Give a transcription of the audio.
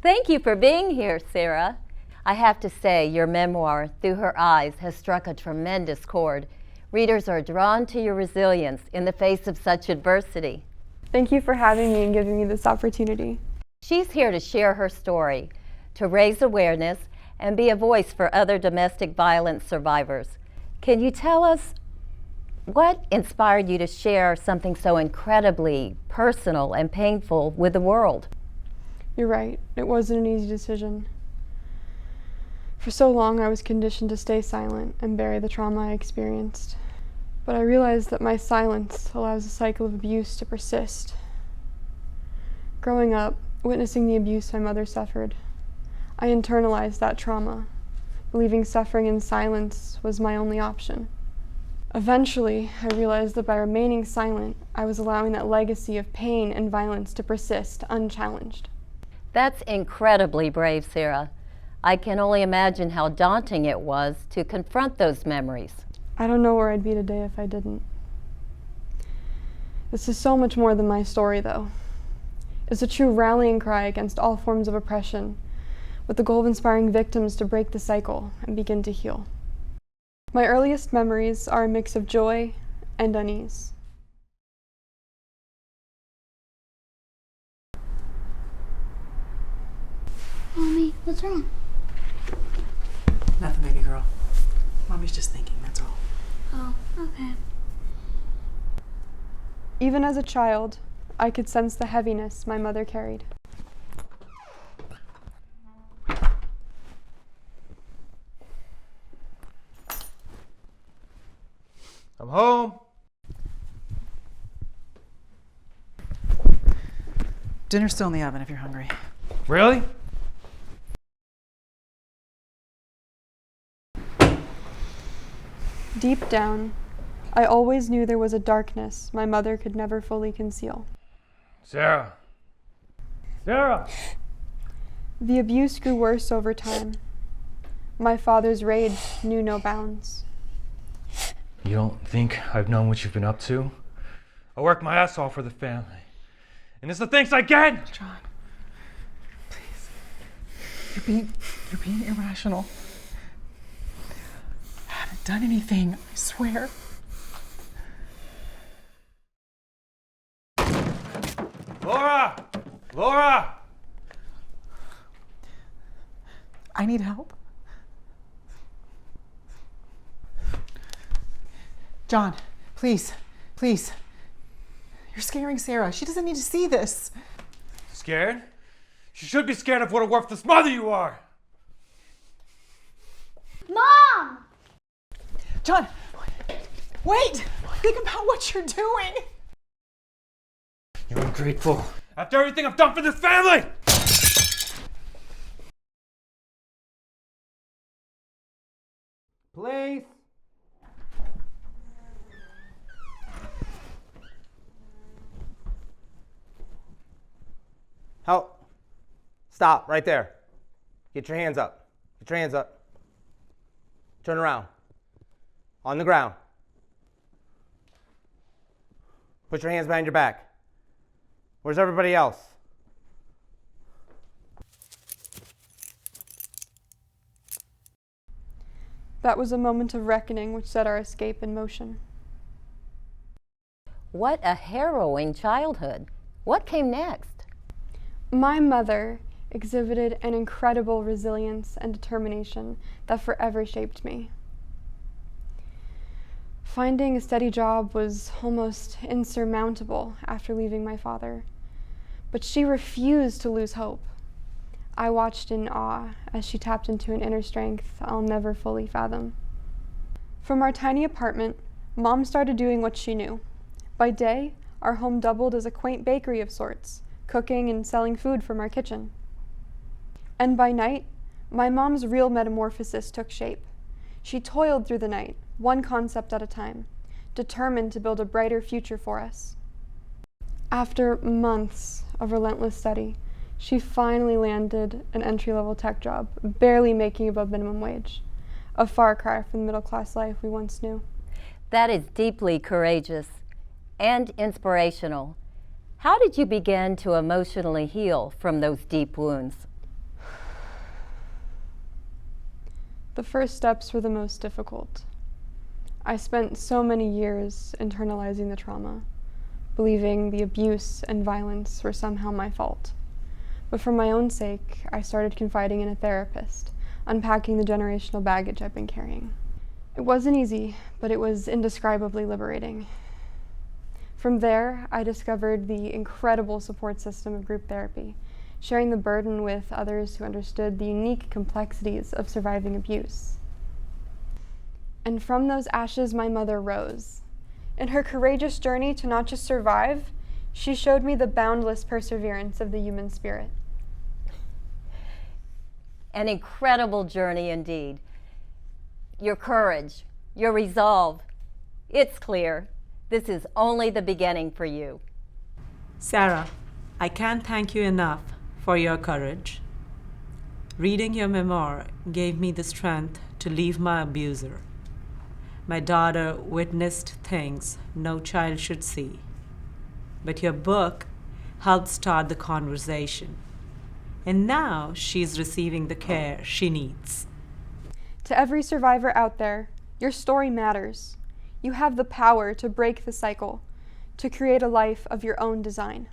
Thank you for being here, Sarah. I have to say, your memoir, Through Her Eyes, has struck a tremendous chord. Readers are drawn to your resilience in the face of such adversity. Thank you for having me and giving me this opportunity. She's here to share her story, to raise awareness, and be a voice for other domestic violence survivors. Can you tell us what inspired you to share something so incredibly personal and painful with the world? You're right, it wasn't an easy decision. For so long, I was conditioned to stay silent and bury the trauma I experienced. But I realized that my silence allows a cycle of abuse to persist. Growing up, witnessing the abuse my mother suffered, I internalized that trauma, believing suffering in silence was my only option. Eventually, I realized that by remaining silent, I was allowing that legacy of pain and violence to persist unchallenged. That's incredibly brave, Sarah. I can only imagine how daunting it was to confront those memories. I don't know where I'd be today if I didn't. This is so much more than my story, though. It's a true rallying cry against all forms of oppression, with the goal of inspiring victims to break the cycle and begin to heal. My earliest memories are a mix of joy and unease. Mommy, what's wrong? Nothing, baby girl. Mommy's just thinking, that's all. Oh, okay. Even as a child, I could sense the heaviness my mother carried. I'm home. Dinner's still in the oven if you're hungry. Really? Deep down, I always knew there was a darkness my mother could never fully conceal. Sarah. Sarah! The abuse grew worse over time. My father's rage knew no bounds. You don't think I've known what you've been up to? I work my ass off for the family. And it's the things I get! John, please. You're being irrational. I haven't done anything, I swear. Laura! Laura! I need help. John, please. You're scaring Sarah. She doesn't need to see this. Scared? You should be scared of what a worthless mother you are! Mom! John, wait! Think about what you're doing. You're ungrateful. After everything I've done for this family! Please. Help. Stop right there. Get your hands up. Get your hands up. Turn around. On the ground. Put your hands behind your back. Where's everybody else? That was a moment of reckoning which set our escape in motion. What a harrowing childhood. What came next? My mother exhibited an incredible resilience and determination that forever shaped me. Finding a steady job was almost insurmountable after leaving my father, but she refused to lose hope. I watched in awe as she tapped into an inner strength I'll never fully fathom. From our tiny apartment, Mom started doing what she knew. By day, our home doubled as a quaint bakery of sorts, cooking and selling food from our kitchen. And by night, my mom's real metamorphosis took shape. She toiled through the night, one concept at a time, determined to build a brighter future for us. After months of relentless study, she finally landed an entry-level tech job, barely making above minimum wage. A far cry from the middle-class life we once knew. That is deeply courageous and inspirational. How did you begin to emotionally heal from those deep wounds? The first steps were the most difficult. I spent so many years internalizing the trauma, believing the abuse and violence were somehow my fault. But for my own sake, I started confiding in a therapist, unpacking the generational baggage I've been carrying. It wasn't easy, but it was indescribably liberating. From there, I discovered the incredible support system of group therapy, sharing the burden with others who understood the unique complexities of surviving abuse. And from those ashes, my mother rose. In her courageous journey to not just survive, she showed me the boundless perseverance of the human spirit. An incredible journey indeed. Your courage, your resolve, it's clear this is only the beginning for you. Sarah, I can't thank you enough for your courage. Reading your memoir gave me the strength to leave my abuser. My daughter witnessed things no child should see. But your book helped start the conversation. And now she's receiving the care she needs. To every survivor out there, your story matters. You have the power to break the cycle, to create a life of your own design.